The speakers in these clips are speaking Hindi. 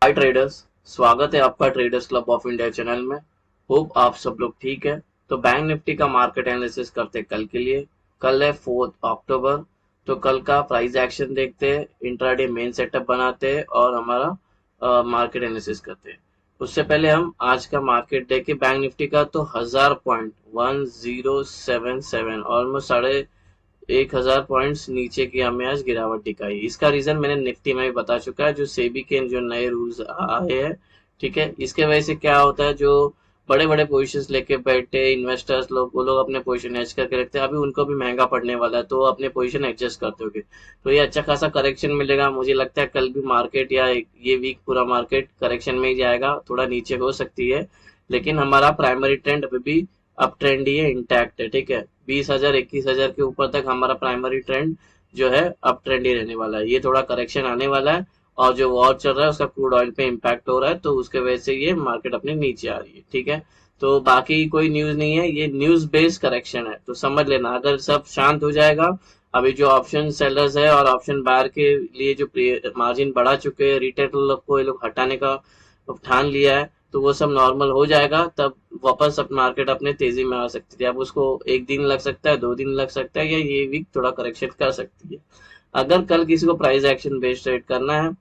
हाय ट्रेडर्स, स्वागत है आपका traders club of India channel में। होप आप सब लोग ठीक है। तो बैंक निफ्टी का मार्केट एनालिसिस करते हैं कल के लिए। कल है 4 अक्टूबर। तो कल का प्राइस एक्शन देखते हैं, इंट्राडे मेन सेटअप बनाते हैं और हमारा मार्केट एनालिसिस करते हैं। उससे पहले हम आज का मार्केट देखें। बैंक निफ्टी का तो 1000.1077 ऑलमोस्ट 1500 पॉइंट्स नीचे की हमें आज गिरावट दिखाई। इसका रीजन मैंने निफ्टी में भी बता चुका है, जो सेबी के जो नए रूल्स आए हैं। ठीक है, इसके वजह से क्या होता है, जो बड़े बड़े पोजीशंस लेके बैठे इन्वेस्टर्स लोग, वो लोग अपने पोजीशन एज करके रखते हैं। अभी उनको भी महंगा पड़ने वाला है, तो वो अपने पोजीशन एडजस्ट करते होंगे। तो ये अच्छा खासा करेक्शन मिलेगा। मुझे लगता है कल भी मार्केट या ये वीक पूरा मार्केट करेक्शन में ही जाएगा, थोड़ा नीचे हो सकती है। लेकिन हमारा प्राइमरी ट्रेंड अभी भी अप ट्रेंड ही है, इंटैक्ट है। ठीक है, 20,000 21,000 के ऊपर तक हमारा प्राइमरी ट्रेंड जो है अप ट्रेंड ही रहने वाला है। ये थोड़ा करेक्शन आने वाला है, और जो वॉर चल रहा है उसका क्रूड ऑयल पे इम्पैक्ट हो रहा है, तो उसके वजह से ये मार्केट अपने नीचे आ रही है। ठीक है, तो बाकी कोई न्यूज नहीं है, ये न्यूज बेस्ड करेक्शन है, तो समझ लेना। अगर सब शांत हो जाएगा, अभी जो ऑप्शन सेलर्स है और ऑप्शन बायर के लिए जो मार्जिन बढ़ा चुके हैं, रिटेल लोग को ये लोग हटाने का ठान लिया है, तो वो सब नॉर्मल हो जाएगा, तब वापस मार्केट अपने तेजी में आ सकती है। अब उसको एक दिन लग सकता है, 2 दिन लग सकता है, या ये वीक थोड़ा करेक्शन कर सकती है। अगर कल किसी को प्राइस एक्शन बेस्ड ट्रेड करना है,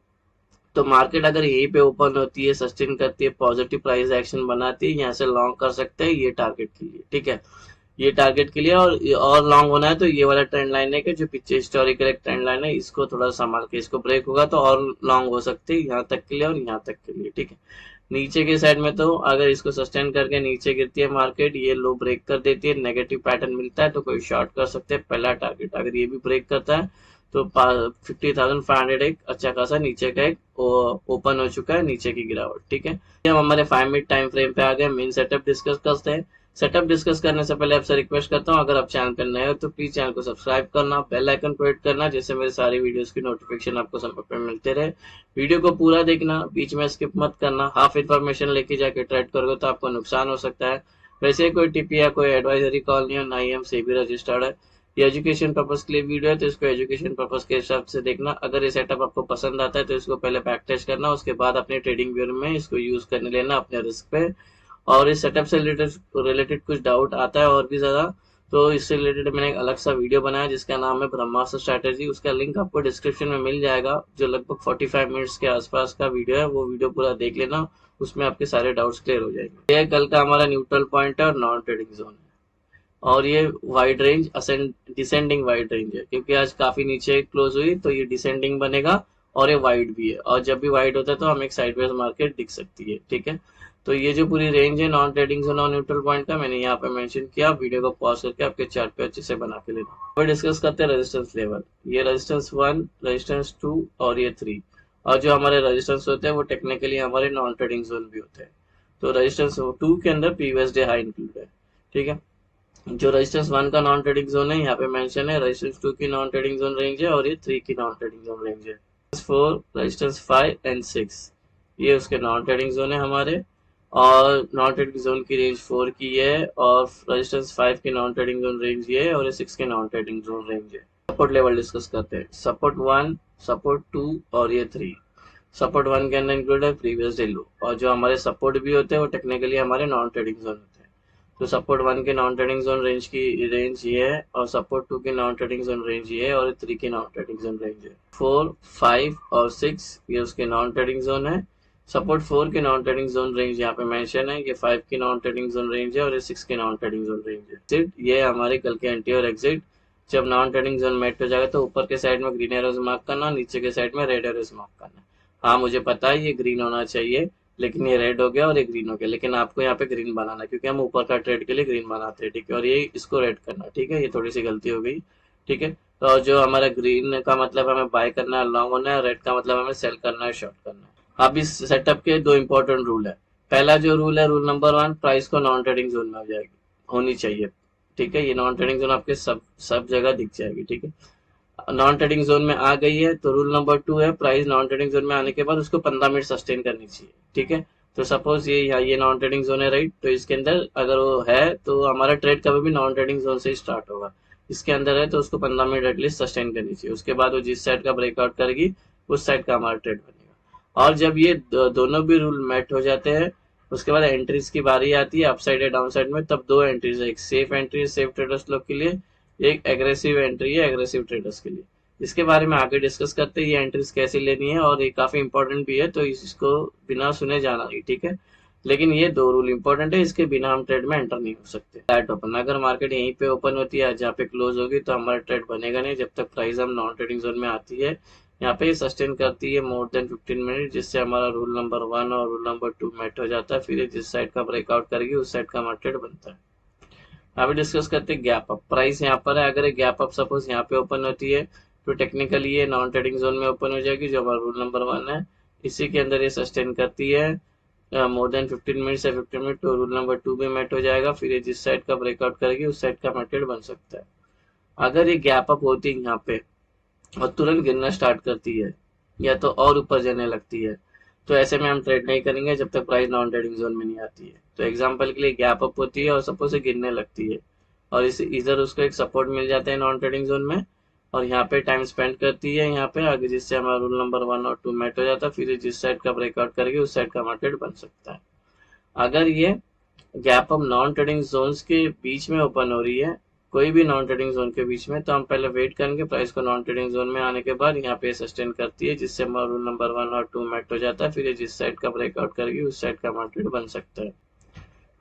तो मार्केट अगर यहीं पे ओपन होती है, सस्टेन करती है, पॉजिटिव प्राइस एक्शन बनाती है, यहाँ से लॉन्ग कर सकते हैं ये टारगेट के लिए। ठीक है, ये टारगेट के लिए। और लॉन्ग होना है तो ये वाला ट्रेंड लाइन है कि जो पीछे हिस्टोरिकल एक ट्रेंड लाइन है, इसको थोड़ा संभाल के, इसको ब्रेक होगा तो और लॉन्ग हो सकते हैं यहाँ तक के लिए और यहाँ तक के लिए। ठीक है, नीचे के साइड में तो अगर इसको सस्टेन करके नीचे गिरती है मार्केट, ये लो ब्रेक कर देती है, नेगेटिव पैटर्न मिलता है, तो कोई शॉर्ट कर सकते हैं पहला टारगेट। अगर ये भी ब्रेक करता है तो 50,500 एक अच्छा खासा नीचे का एक ओपन हो चुका है, नीचे की गिरावट। ठीक है, हम हमारे 5 मिनट टाइम फ्रेम पे आ गए। मेन सेटअप डिस्कस करते हैं। सेटअप डिस्कस करने से पहले आपसे रिक्वेस्ट करता हूँ, अगर आप चैनल पर नए हो तो प्लीज चैनल को सब्सक्राइब करना, बेल आइकन को हिट करना, जिससे मेरे सारी वीडियोस की नोटिफिकेशन आपको समय पर मिलते रहे। वीडियो को पूरा देखना, बीच में स्किप मत करना। हाफ इन्फॉर्मेशन लेके जाके ट्रेड करोगे तो आपको नुकसान हो सकता है। वैसे कोई टिप या कोई एडवाइजरी कॉल नहीं है, ना ही हम सेबी रजिस्टर्ड है। ये एजुकेशन पर्पज के लिए वीडियो है, तो इसको एजुकेशन पर्पज के हिसाब से देखना। अगर ये सेटअप आपको पसंद आता है तो इसको पहले बैक टेस्ट करना, उसके बाद अपने ट्रेडिंग व्यू में इसको यूज करने लेना अपने रिस्क पे। और इस सेटअप से रिलेटेड कुछ डाउट आता है और भी ज्यादा, तो इससे रिलेटेड मैंने एक अलग सा वीडियो बनाया जिसका नाम है ब्रह्मास्त्र स्ट्रैटेजी। उसका लिंक आपको डिस्क्रिप्शन में मिल जाएगा, जो लगभग 45 मिनट्स के आसपास का वीडियो है। वो वीडियो पूरा देख लेना, उसमें आपके सारे डाउट्स क्लियर हो जाएंगे। ये कल का हमारा न्यूट्रल पॉइंट है और नॉन ट्रेडिंग जोन है, और ये wide range ascend descending wide range है, क्योंकि आज काफी नीचे क्लोज हुई तो ये डिसेंडिंग बनेगा, और ये वाइड भी है, और जब भी वाइड होता है तो हमें एक साइडवेज मार्केट दिख सकती है। ठीक है, तो ये जो पूरी रेंज है नॉन ट्रेडिंग जोन और न्यूट्रल पॉइंट का, मैंने यहाँ पे मेंशन किया। वीडियो को पॉज करके आपके चार्ट पे अच्छे से बना के लेना। अब डिस्कस करते हैं रेजिस्टेंस लेवल। ये रेजिस्टेंस 1, रेजिस्टेंस 2 और ये 3। और जो हमारे रेजिस्टेंस होते हैं वो टेक्निकली हमारे नॉन ट्रेडिंग जोन भी होते हैं। तो रेजिस्टेंस 2 के अंदर प्रीवियस डे हाई इंक्लूड है। ठीक है, जो रेजिस्टेंस 1 का नॉन ट्रेडिंग जोन है यहाँ पे मेंशन है, रेजिस्टेंस 2 की नॉन ट्रेडिंग जोन रेंज है, और ये 3 की नॉन ट्रेडिंग जोन रेंज है। 4, रेजिस्टेंस 5 एंड 6 ये उसके नॉन ट्रेडिंग जोन है हमारे, और नॉन ट्रेडिंग जोन की रेंज 4 की है, और रेजिस्टेंस 5 की नॉन ट्रेडिंग जोन रेंज ये है, और ये 6 के नॉन ट्रेडिंग जोन रेंज है। सपोर्ट लेवल डिस्कस करते हैं। सपोर्ट 1, सपोर्ट 2 और ये 3। सपोर्ट 1 के अंदर इंक्लूड है प्रीवियस डे लो, और जो हमारे सपोर्ट भी होते हैं वो टेक्निकली हमारे नॉन ट्रेडिंग जोन होते हैं। तो सपोर्ट 1 के नॉन ट्रेडिंग जोन रेंज की रेंज ये है, और सपोर्ट 2 की नॉन ट्रेडिंग जोन रेंज ये है, और 3 की नॉन ट्रेडिंग जोन रेंज है। 4, 5 और 6 ये उसके नॉन ट्रेडिंग जोन है। सपोर्ट 4 की नॉन ट्रेडिंग जोन रेंज यहाँ पे मेंशन है, ये 5 की नॉन ट्रेडिंग जोन रेंज है, और ये 6 की नॉन ट्रेडिंग जोन रेंज है। एग्जिट ये हमारे कल के एंट्री और एग्जिट। जब नॉन ट्रेडिंग जोन मेट हो जाएगा तो ऊपर के साइड में ग्रीन एरोज मार्क करना, नीचे के साइड में रेड एरोज मार्क करना। हाँ, मुझे पता है ये ग्रीन होना चाहिए, लेकिन ये रेड हो गया और ये ग्रीन हो गया, लेकिन आपको यहाँ पे ग्रीन बनाना है, क्योंकि हम ऊपर का ट्रेड के लिए ग्रीन बनाते हैं। ठीक है, और ये इसको रेड करना। ठीक है, ये थोड़ी सी गलती हो गई। ठीक है, तो जो हमारा ग्रीन का मतलब हमें बाय करना है, लॉन्ग होना है, रेड का मतलब हमें सेल करना है, शॉर्ट करना है। अब इस सेटअप के 2 इंपॉर्टेंट रूल है। पहला जो रूल है, रूल नंबर 1, प्राइस को नॉन ट्रेडिंग जोन में हो जाएगी, होनी चाहिए। ठीक है, ये नॉन ट्रेडिंग जोन आपके सब जगह दिख जाएगी। ठीक है, नॉन ट्रेडिंग जोन में आ गई है, तो रूल नंबर 2 है, प्राइस नॉन ट्रेडिंग जोन में आने के बाद उसको 15 मिनट सस्टेन करनी चाहिए। ठीक है, तो सपोज ये नॉन ट्रेडिंग जोन है, राइट, तो इसके अंदर अगर वो है तो हमारा ट्रेड कभी भी नॉन ट्रेडिंग जोन से ही स्टार्ट होगा। इसके अंदर है तो उसको 15 मिनट एटलीस्ट सस्टेन करनी चाहिए, उसके बाद वो जिस साइड का ब्रेकआउट करेगी उस साइड का हमारा ट्रेड बनेगा। और जब ये दोनों भी रूल मैट हो जाते हैं, उसके बाद एंट्रीज की बारी आती है अपसाइड या डाउन साइड में। तब दो एंट्रीज है, एक सेफ एंट्री है सेफ ट्रेडर्स लोग के लिए, एक एग्रेसिव एंट्री है एग्रेसिव ट्रेडर्स के लिए। इसके बारे में आगे डिस्कस करते हैं, ये एंट्रीज कैसे लेनी है, और ये काफी इंपॉर्टेंट भी है, तो इसको बिना सुने जाना नहीं, ठीक है। लेकिन ये दो रूल इंपॉर्टेंट है, इसके बिना हम ट्रेड में एंटर नहीं हो सकते। फ्लैट ओपन, अगर मार्केट यहीं पे ओपन होती है जहाँ पे क्लोज होगी, तो हमारा ट्रेड बनेगा नहीं जब तक प्राइस हम नॉन ट्रेडिंग जोन में आती है। यहाँ पे सस्टेन करती है मोर देन 15 मिनट, जिससे हमारा रूल नंबर 1 और रूल नंबर 2 मैट हो जाता है। फिर ये जिस साइड का ब्रेकआउट करेगी उस साइड का हमारा ट्रेड बनता है। अभी डिस्कस करते हैं गैप अप। प्राइस यहाँ पर है, अगर ये गैप अप सपोज यहाँ पे ओपन होती है, तो टेक्निकली ये नॉन ट्रेडिंग जोन में ओपन हो जाएगी, जो हमारा रूल नंबर 1 है। इसी के अंदर ये सस्टेन करती है मोर देन 15 मिनट से 15 मिनट, तो रूल नंबर 2 भी मैट हो जाएगा। फिर ये जिस साइड का ब्रेकआउट करेगी उस साइड का मार्केट बन सकता है। अगर ये गैप अप होती है यहाँ पे और तुरंत गिरना स्टार्ट करती है, या तो और ऊपर जाने लगती है, तो ऐसे में हम ट्रेड नहीं करेंगे जब तक प्राइस नॉन ट्रेडिंग जोन में नहीं आती है। तो एग्जांपल के लिए गैप अप होती है और सपोज से गिरने लगती है, और इस इधर उसको एक सपोर्ट मिल जाता है नॉन ट्रेडिंग जोन में, और यहाँ पे टाइम स्पेंड करती है यहाँ पे आगे, जिससे हमारा रूल नंबर 1 और 2 मैट हो जाता है। फिर जिस साइड का ब्रेकआउट करेगी उस साइड का मार्केट बन सकता है। अगर ये gap up non trading zones के बीच में ओपन हो रही है, कोई भी नॉन ट्रेडिंग जोन के बीच में, तो हम पहले वेट करेंगे प्राइस को नॉन ट्रेडिंग जोन में आने के बाद यहाँ पे सस्टेन करती है, जिससे हमारा रूल नंबर 1 और 2 मैट हो जाता है। फिर ये जिस साइड का ब्रेकआउट करेगी उस साइड का मार्केट बन सकता है।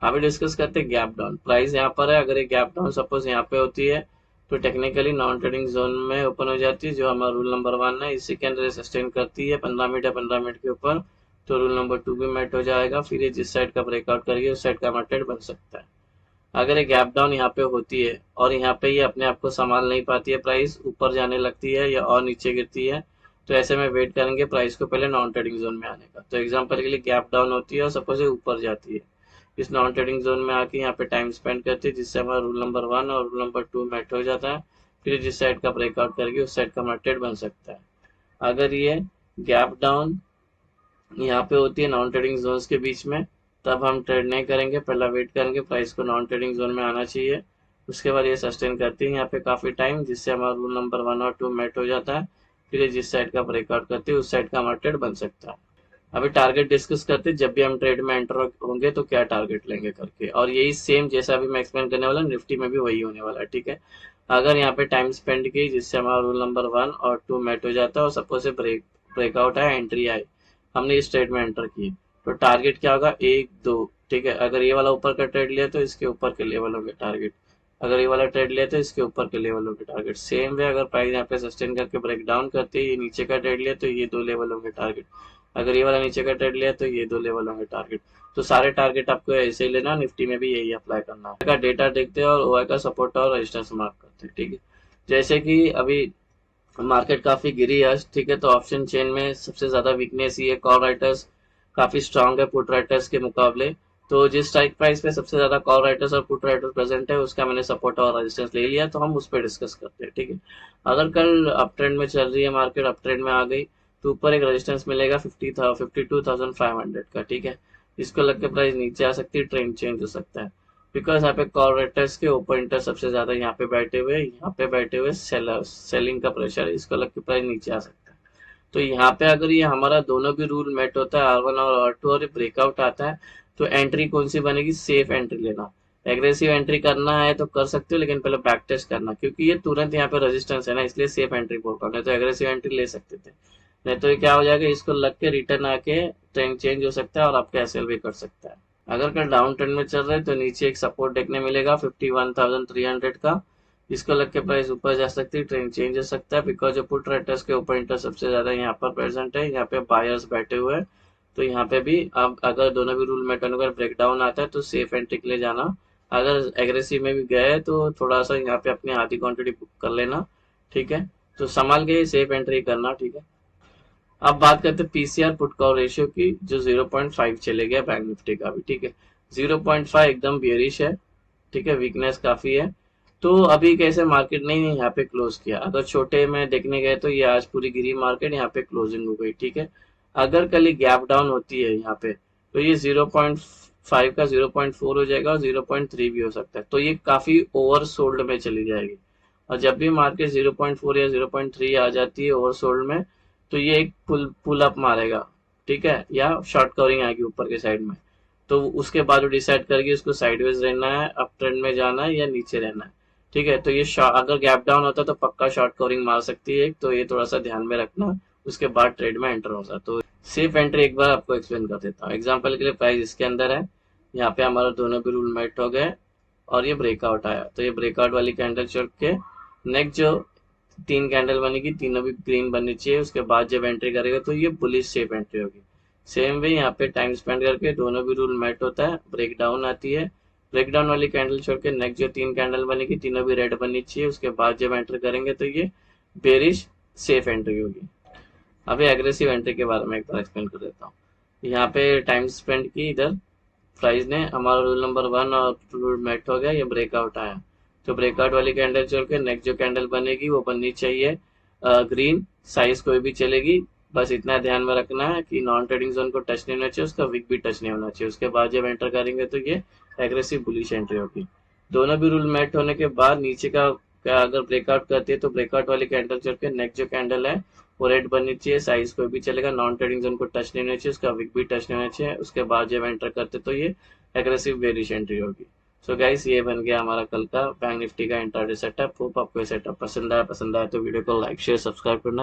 अभी डिस्कस करते हैं गैप डाउन। प्राइस यहाँ पर है, अगर ये गैप डाउन सपोज यहाँ पे होती है, तो टेक्निकली नॉन ट्रेडिंग जोन में ओपन हो जाती है, जो हमारा रूल नंबर 1 है। इसी के अंदर सस्टेन करती है 15 मिनट या 15 मिनट के ऊपर, तो रूल नंबर 2 भी मैट हो जाएगा। फिर ये जिस साइड का ब्रेकआउट करेगी उस साइड का मार्केट बन सकता है। अगर ये गैप डाउन यहाँ पे होती है और यहाँ पे ये अपने आप को संभाल नहीं पाती है, प्राइस ऊपर जाने लगती है या और नीचे गिरती है, तो ऐसे में वेट करेंगे प्राइस को पहले नॉन ट्रेडिंग जोन में आने का। तो एग्जांपल के लिए गैप डाउन होती है और सपोज ये ऊपर जाती है, इस नॉन ट्रेडिंग जोन में आके यहाँ पे टाइम स्पेंड करती है, जिससे हमारा रूल नंबर 1 और रूल नंबर 2 मैट हो जाता है। फिर जिस साइड का ब्रेकआउट करेगी उस साइड का मार्केट बन सकता है। अगर ये गैप डाउन यहाँ पे होती है नॉन ट्रेडिंग जोन्स के बीच में, तब हम ट्रेड नहीं करेंगे, पहला वेट करेंगे प्राइस को नॉन ट्रेडिंग जोन में आना चाहिए। उसके बाद ये सस्टेन करती है यहाँ पे काफी टाइम, जिससे हमारा रूल नंबर 1 और 2 मैट हो जाता है। फिर ये जिस साइड का ब्रेकआउट करती है उस साइड का मार्केट बन सकता है। अभी टारगेट डिस्कस करते हैं, जब भी हम ट्रेड में एंटर होंगे तो क्या टारगेट लेंगे करके, और यही सेम जैसा अभी मैं एक्सप्लेन करने वाला निफ्टी में भी वही होने वाला है, ठीक है। अगर यहाँ पे टाइम स्पेंड की, जिससे हमारा रूल नंबर 1 और 2 मैट हो जाता है, और सपोज से ब्रेकआउट है, एंट्री आई, हमने इस ट्रेड में एंटर किए, तो टारगेट क्या होगा 1 2, ठीक है। अगर ये वाला ऊपर का ट्रेड लिया तो इसके ऊपर के लेवल होंगे टारगेट, अगर ये वाला ट्रेड लिया तो इसके ऊपर के लेवल होंगे टारगेट। सेम वे अगर प्राइस यहाँ पे सस्टेन करके ब्रेक डाउन करते हैं, ये नीचे का ट्रेड लिया तो ये 2 लेवल होंगे टारगेट, अगर ये वाला नीचे का ट्रेड लिया तो ये 2 लेवल होंगे टारगेट। तो सारे टारगेट आपको ऐसे ही लेना, निफ्टी में भी यही अप्लाई करना है। का डेटा देखते हैं और ओआई का सपोर्ट और रेजिस्टेंस मार्क करते हैं, ठीक है। जैसे कि अभी मार्केट काफी गिरी है, ठीक है, तो ऑप्शन चेन में सबसे ज्यादा वीकनेस ही है, कॉल राइटर्स काफी स्ट्रांग है पुट राइटर्स के मुकाबले। तो जिस स्ट्राइक प्राइस पे सबसे ज्यादा कॉल राइटर्स और पुट राइटर्स प्रेजेंट है, उसका मैंने सपोर्ट और रेजिस्टेंस ले लिया, तो हम उस पर डिस्कस करते हैं, ठीक है। अगर कल अप ट्रेंड में चल रही है मार्केट, अप ट्रेंड में आ गई, तो ऊपर एक रेजिस्टेंस मिलेगा 52,500 का, ठीक है। इसको लग के प्राइस नीचे आ सकती है, ट्रेंड चेंज हो सकता है, बिकॉज यहाँ पे कॉल राइटर्स के ओपन इंटरेस्ट सबसे ज्यादा यहाँ पे बैठे हुए सेलर्स, सेलिंग का प्रेशर है, इसको लग के प्राइस नीचे आ सकता है। तो यहाँ पे अगर ये हमारा दोनों भी रूल मेट होता है, R1 और R2, और ब्रेकआउट आता है, तो एंट्री कौन सी बनेगी, सेफ एंट्री लेना। एग्रेसिव एंट्री करना है तो कर सकते हो, लेकिन पहले बैक टेस्ट करना, क्योंकि ये तुरंत यहाँ पे रेजिस्टेंस है ना, इसलिए सेफ एंट्री बोल रहा हूँ, नहीं तो एग्रेसिव एंट्री ले सकते थे। नहीं तो ये क्या हो जाएगा, इसको लग के रिटर्न आके ट्रेंड चेंज हो सकता है और आपका एसएल भी कर सकता है। अगर कल डाउन ट्रेंड में चल रहे हैं तो नीचे एक सपोर्ट देखने मिलेगा 51,300 का, इसको लग के प्राइस ऊपर जा सकती है, ट्रेंड चेंज हो सकता है, बिकॉज जो पुट राइटर्स के ऊपर इंटरेस्ट सबसे ज्यादा यहाँ पर प्रेजेंट है, यहाँ पे बायर्स बैठे हुए हैं। तो यहाँ पे भी अब अगर दोनों भी रूल मेट होने ब्रेक डाउन आता है तो सेफ एंट्री के लिए जाना, अगर एग्रेसिव में भी गए तो थोड़ा सा यहाँ पे अपनी आधी क्वांटिटी बुक कर लेना, ठीक है। तो संभाल के सेफ एंट्री करना, ठीक है। अब बात करते हैं पीसीआर पुट कॉल रेशियो की, जो 0.5 चले गया बैंक निफ्टी का भी, ठीक है। 0.5 एकदम बियरिश है, ठीक है, वीकनेस काफी है। तो अभी कैसे मार्केट नहीं यहाँ पे क्लोज किया, अगर छोटे में देखने गए तो ये आज पूरी गिरी मार्केट, यहाँ पे क्लोजिंग हो गई, ठीक है। अगर कल गैप डाउन होती है यहाँ पे, तो ये 0.5 का 0.4 हो जाएगा और 0.3 भी हो सकता है, तो ये काफी ओवर सोल्ड में चली जाएगी। और जब भी मार्केट 0.4 या 0.3 आ जाती है ओवर सोल्ड में, तो ये एक पुल अप मारेगा, ठीक है, या शॉर्ट कवरिंग आएगी ऊपर के साइड में। तो उसके बाद वो डिसाइड करेगी उसको साइडवेज रहना है, अप ट्रेंड में जाना है या नीचे रहना है। ठीक है, तो ये अगर गैप डाउन होता है तो पक्का शॉर्ट कवरिंग मार सकती है, तो ये थोड़ा सा ध्यान में रखना। उसके बाद ट्रेड में एंटर होगा। तो सेफ एंट्री एक बार आपको एक्सप्लेन कर देता हूँ। एग्जाम्पल के लिए प्राइस इसके अंदर है, यहाँ पे हमारा दोनों भी रूल मेट हो गए और ये ब्रेकआउट आया, तो ये ब्रेकआउट वाली कैंडल चढ़ के नेक्स्ट जो 3 कैंडल बनेगी, तीनों भी ग्रीन बननी चाहिए। उसके बाद जब एंट्री करेगा तो ये बुलिश शेप एंट्री होगी। सेम वे यहाँ पे टाइम स्पेंड करके दोनों भी रूल मैट होता है, ब्रेक डाउन आती है, ब्रेक डाउन वाली कैंडल छोड़ के नेक्स्ट जो 3 कैंडल बनेगी, तीनों भी रेड बननी चाहिए। उसके बाद जब एंटर करेंगे तो ये बेरिश सेफ एंट्री होगी। अभी एग्रेसिव एंट्री के बारे में एक बार एक्सप्लेन कर देता हूँ। यहाँ पे टाइम स्पेंड की इधर प्राइस ने, हमारा रूल नंबर 1 और रूल मेट हो गया, ये ब्रेकआउट आया। तो ब्रेकआउट वाली कैंडल छोड़ के नेक्स्ट जो कैंडल बनेगी वो बननी चाहिए ग्रीन, साइज कोई भी चलेगी। बस इतना ध्यान में रखना है कि नॉन ट्रेडिंग जोन को टच नहीं होना चाहिए, उसका विक भी टच नहीं होना चाहिए। उसके बाद जब एंटर करेंगे तो ये एग्रेसिव बुलिश एंट्री होगी। दोनों भी रूल मेट होने के बाद नीचे का अगर ब्रेकआउट करती है तो ब्रेकआउट वाली कैंडल छोड़ के नेक्स्ट जो कैंडल है वो रेड बननी चाहिए, साइज कोई भी चलेगा, नॉन ट्रेडिंग जोन को टच नहीं होना चाहिए, उसका विक भी टच नहीं होना चाहिए। उसके बाद जब एंटर करते तो ये एग्रेसिव बेरिश एंट्री होगी। सो गाइस, ये बन गया हमारा कल का बैंक निफ्टी का इंट्राडे सेटअप। होप आपको ये सेटअप पसंद आया तो वीडियो को लाइक शेयर सब्सक्राइब करना।